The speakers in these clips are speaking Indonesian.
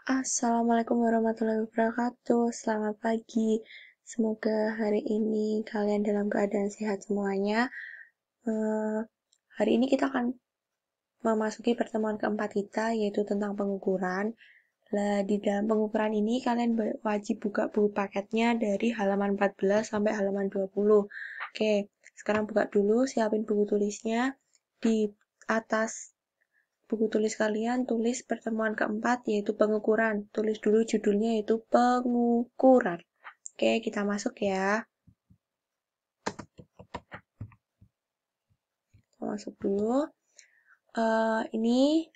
Assalamualaikum warahmatullahi wabarakatuh. Selamat pagi. Semoga hari ini kalian dalam keadaan sehat semuanya. Hari ini kita akan memasuki pertemuan keempat kita, yaitu tentang pengukuran. Di dalam pengukuran ini kalian wajib buka buku paketnya dari halaman 14 sampai halaman 20. Oke, sekarang buka dulu, siapin buku tulisnya. Di atas buku tulis kalian tulis pertemuan keempat yaitu pengukuran. Tulis dulu judulnya yaitu pengukuran. Oke, kita masuk ya. Kita masuk dulu. Ini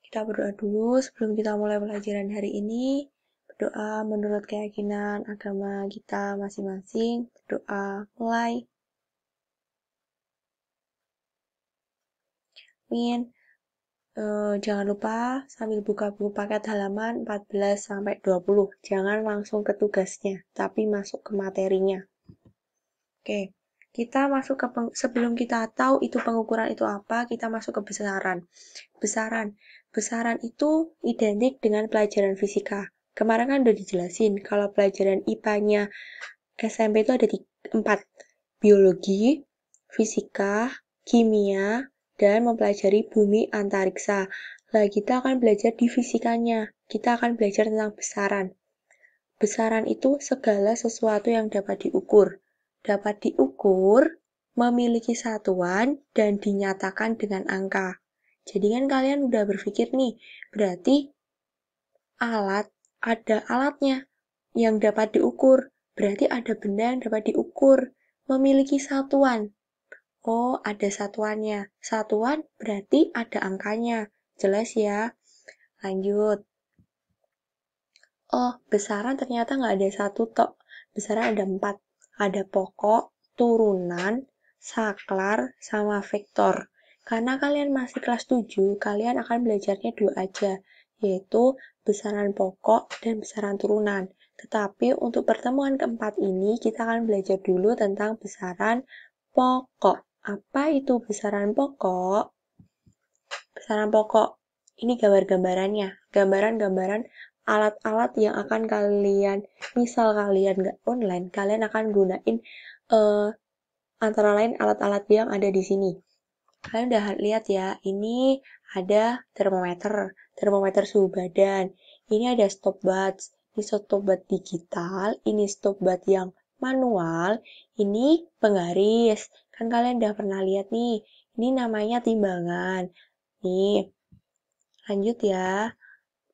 kita berdoa dulu sebelum kita mulai pelajaran hari ini. Berdoa menurut keyakinan agama kita masing-masing. Berdoa mulai. Amin. Jangan lupa sambil buka buku paket halaman 14 sampai 20. Jangan langsung ke tugasnya, tapi masuk ke materinya. Oke, kita masuk ke sebelum kita tahu itu pengukuran itu apa, kita masuk ke besaran. Besaran itu identik dengan pelajaran fisika. Kemarin kan udah dijelasin kalau pelajaran IPA-nya SMP itu ada 4. Biologi, fisika, kimia, dan mempelajari bumi antariksa. Nah, kita akan belajar di fisikanya. Kita akan belajar tentang besaran. Besaran itu segala sesuatu yang dapat diukur. Dapat diukur, memiliki satuan, dan dinyatakan dengan angka. Jadi kan kalian udah berpikir nih, berarti ada alatnya yang dapat diukur. Berarti ada benda yang dapat diukur, memiliki satuan. Oh, ada satuannya. Satuan berarti ada angkanya. Jelas ya? Lanjut. Oh, besaran ternyata nggak ada satu tok. Besaran ada 4. Ada pokok, turunan, saklar, sama vektor. Karena kalian masih kelas 7, kalian akan belajarnya 2 aja, yaitu besaran pokok dan besaran turunan. Tetapi untuk pertemuan keempat ini, kita akan belajar dulu tentang besaran pokok. Apa itu besaran pokok? Besaran pokok. Ini gambar-gambarannya. Gambaran-gambaran alat-alat yang akan kalian, misal kalian nggak online, kalian akan gunain antara lain alat-alat yang ada di sini. Kalian udah lihat ya, ini ada termometer suhu badan. Ini ada stopwatch, ini stopwatch digital, ini stopwatch yang manual, ini penggaris. Kan kalian udah pernah lihat nih, ini namanya timbangan. Nih, lanjut ya.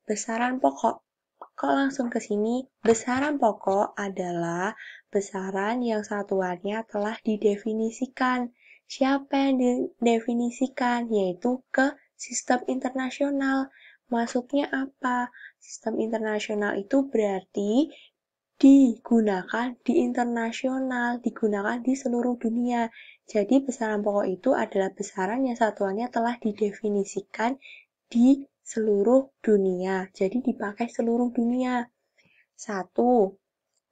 Besaran pokok. Kok langsung ke sini? Besaran pokok adalah besaran yang satuannya telah didefinisikan. Siapa yang didefinisikan? Yaitu ke sistem internasional. Maksudnya apa? Sistem internasional itu berarti digunakan di internasional, digunakan di seluruh dunia. Jadi besaran pokok itu adalah besaran yang satuannya telah didefinisikan di seluruh dunia. Jadi dipakai seluruh dunia. 1.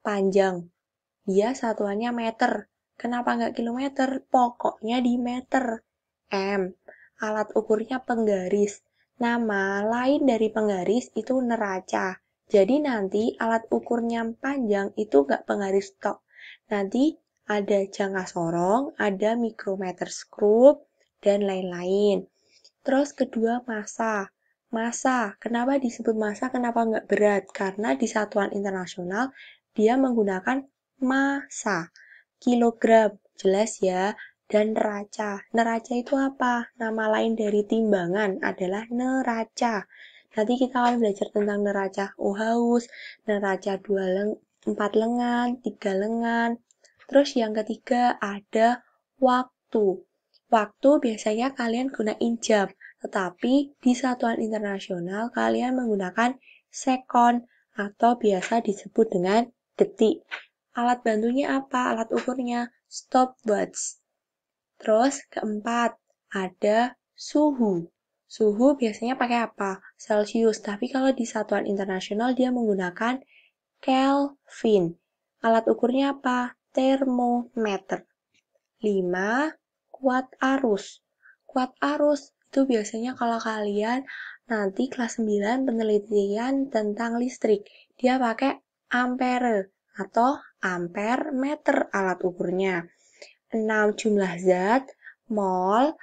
Panjang. Dia satuannya meter. Kenapa nggak kilometer? Pokoknya di meter. M. Alat ukurnya penggaris. Nama lain dari penggaris itu neraca. Jadi nanti alat ukurnya panjang itu nggak penggaris tok. Nanti ada jangka sorong, ada mikrometer skrup, dan lain-lain. Terus kedua massa. Massa, kenapa disebut massa, kenapa nggak berat? Karena di satuan internasional dia menggunakan massa. Kilogram, jelas ya. Dan neraca. Neraca itu apa? Nama lain dari timbangan adalah neraca. Nanti kita akan belajar tentang neraca Ohaus, neraca 4 lengan, 3 lengan. Terus yang ketiga ada waktu. Waktu biasanya kalian gunain jam, tetapi di satuan internasional kalian menggunakan sekon atau biasa disebut dengan detik. Alat bantunya apa? Alat ukurnya stopwatch. Terus keempat, ada suhu. Suhu biasanya pakai apa? Celcius. Tapi kalau di satuan internasional dia menggunakan Kelvin. Alat ukurnya apa? Termometer. 5. Kuat arus. Kuat arus itu biasanya kalau kalian Nanti kelas 9 penelitian tentang listrik. Dia pakai ampere atau ampere meter alat ukurnya. 6 jumlah zat, mol,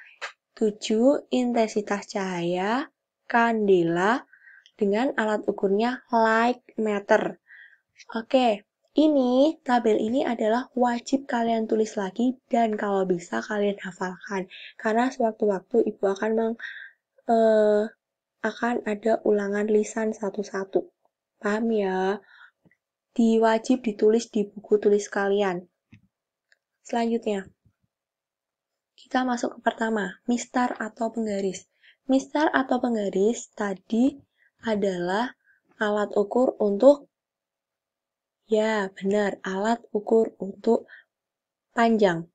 7 intensitas cahaya, kandela, dengan alat ukurnya light meter. Oke, tabel ini adalah wajib kalian tulis lagi dan kalau bisa kalian hafalkan. Karena sewaktu-waktu Ibu akan ada ulangan lisan satu-satu. Paham ya? Wajib ditulis di buku tulis kalian. Selanjutnya, kita masuk ke pertama, mistar atau penggaris. Mistar atau penggaris tadi adalah alat ukur untuk, ya benar, alat ukur untuk panjang.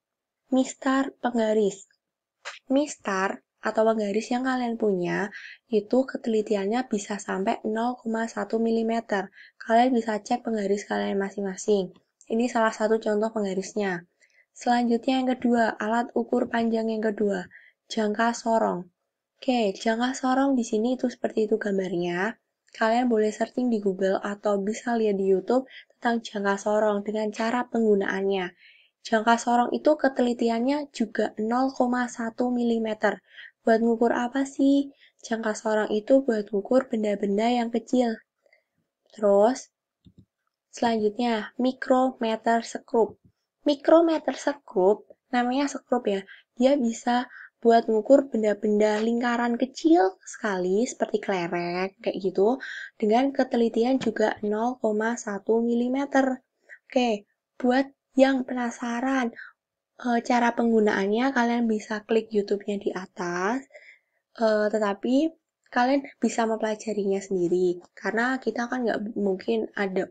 Mistar penggaris. Mistar atau penggaris yang kalian punya, itu ketelitiannya bisa sampai 0,1 mm. Kalian bisa cek penggaris kalian masing-masing. Ini salah satu contoh penggarisnya. Selanjutnya yang kedua, alat ukur panjang yang kedua, jangka sorong. Oke, jangka sorong di sini itu seperti itu gambarnya. Kalian boleh searching di Google atau bisa lihat di YouTube tentang jangka sorong dengan cara penggunaannya. Jangka sorong itu ketelitiannya juga 0,1 mm. Buat ngukur apa sih? Jangka sorong itu buat ngukur benda-benda yang kecil. Terus, selanjutnya, mikrometer sekrup. Mikrometer sekrup, namanya sekrup ya, dia bisa buat ngukur benda-benda lingkaran kecil sekali, seperti kelereng, kayak gitu, dengan ketelitian juga 0,1 mm. Oke, buat yang penasaran cara penggunaannya, kalian bisa klik YouTube-nya di atas, tetapi kalian bisa mempelajarinya sendiri, karena kita kan nggak mungkin ada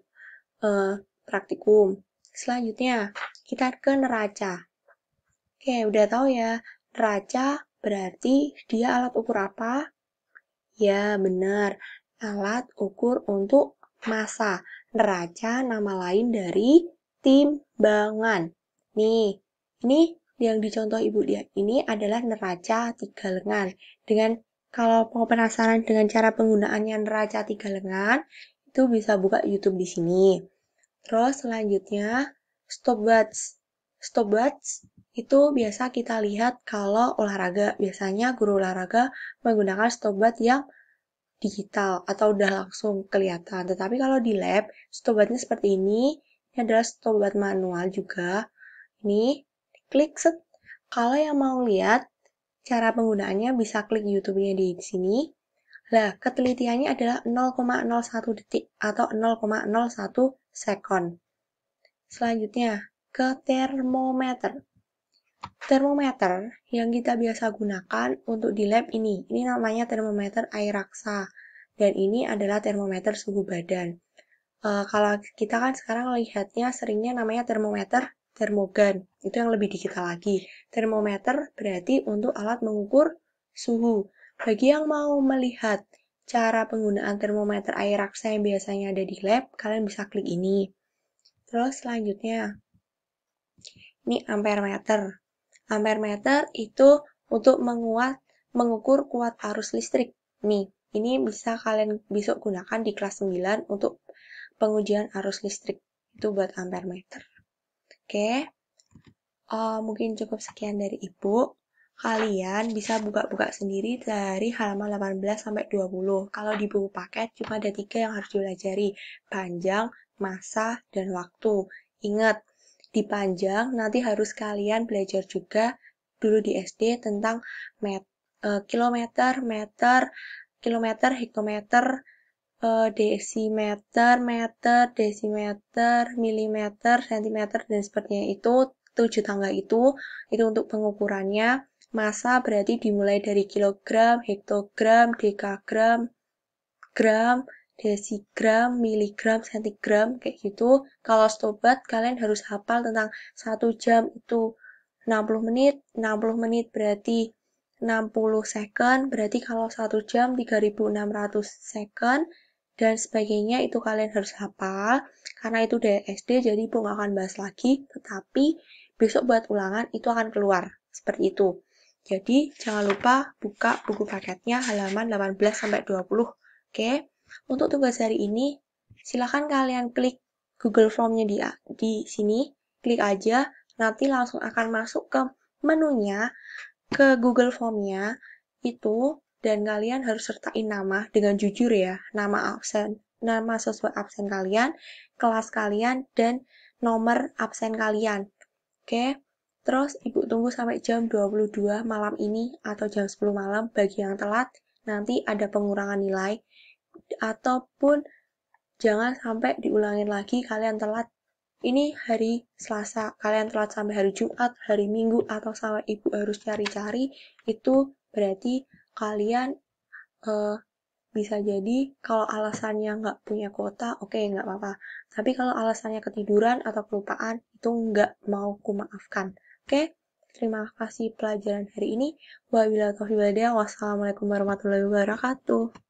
praktikum. Selanjutnya, kita ke neraca. Oke, udah tahu ya, neraca berarti dia alat ukur apa? Ya, benar. Alat ukur untuk massa. Neraca nama lain dari timbangan. Nih, ini yang dicontoh Ibu lihat. Ini adalah neraca 3 lengan. Kalau mau penasaran dengan cara penggunaannya neraca 3 lengan, itu bisa buka YouTube di sini. Terus selanjutnya, stopwatch. Stopwatch itu biasa kita lihat kalau olahraga. Biasanya guru olahraga menggunakan stopwatch yang digital atau udah langsung kelihatan. Tetapi kalau di lab, stopwatchnya seperti ini. Ini adalah stopwatch manual juga. Ini, klik set. Kalau yang mau lihat cara penggunaannya bisa klik YouTube-nya di sini. Nah, ketelitiannya adalah 0,01 detik atau 0,01 sekon. Selanjutnya, ke termometer. Termometer yang kita biasa gunakan untuk di lab ini namanya termometer air raksa. Dan ini adalah termometer suhu badan. Kalau kita kan sekarang lihatnya seringnya namanya termometer termogan. Itu yang lebih digital lagi. Termometer berarti untuk alat mengukur suhu. Bagi yang mau melihat cara penggunaan termometer air raksa yang biasanya ada di lab, kalian bisa klik ini. Terus selanjutnya, ini ampere meter. Ampere meter itu untuk mengukur kuat arus listrik. Nih, ini bisa kalian besok gunakan di kelas 9 untuk pengujian arus listrik. Itu buat ampere meter. Oke, mungkin cukup sekian dari Ibu. Kalian bisa buka-buka sendiri dari halaman 18 sampai 20. Kalau di buku paket cuma ada 3 yang harus dipelajari, panjang, massa, dan waktu. Ingat, di panjang nanti harus kalian belajar juga dulu di SD tentang kilometer, meter, hektometer, desimeter, meter, desimeter, milimeter, sentimeter, dan sebagainya. Itu 7 tangga itu untuk pengukurannya. Massa berarti dimulai dari kilogram, hektogram, dekagram, gram, desigram, miligram, sentigram, kayak gitu. Kalau stopwatch, kalian harus hafal tentang 1 jam itu 60 menit, 60 menit berarti 60 second, berarti kalau 1 jam 3600 second, dan sebagainya itu kalian harus hafal, karena itu dari SD, jadi Ibu nggak akan bahas lagi, tetapi besok buat ulangan itu akan keluar, seperti itu. Jadi, jangan lupa buka buku paketnya halaman 18-20. Oke, untuk tugas hari ini, silakan kalian klik Google Form-nya di sini. Klik aja, nanti langsung akan masuk ke menunya, ke Google Form-nya itu, dan kalian harus sertain nama dengan jujur ya, nama absen, nama sesuai absen kalian, kelas kalian, dan nomor absen kalian. Oke, terus Ibu tunggu sampai jam 22 malam ini atau jam 10 malam bagi yang telat, nanti ada pengurangan nilai, ataupun jangan sampai diulangin lagi kalian telat. Ini hari Selasa, kalian telat sampai hari Jumat, hari Minggu, atau sampai Ibu harus cari-cari, itu berarti kalian bisa jadi kalau alasannya nggak punya kuota, oke, nggak apa-apa. Tapi kalau alasannya ketiduran atau kelupaan, itu nggak mau kumaafkan. Oke, terima kasih pelajaran hari ini. Wabillahi taufiq wal hidayah. Wassalamualaikum warahmatullahi wabarakatuh.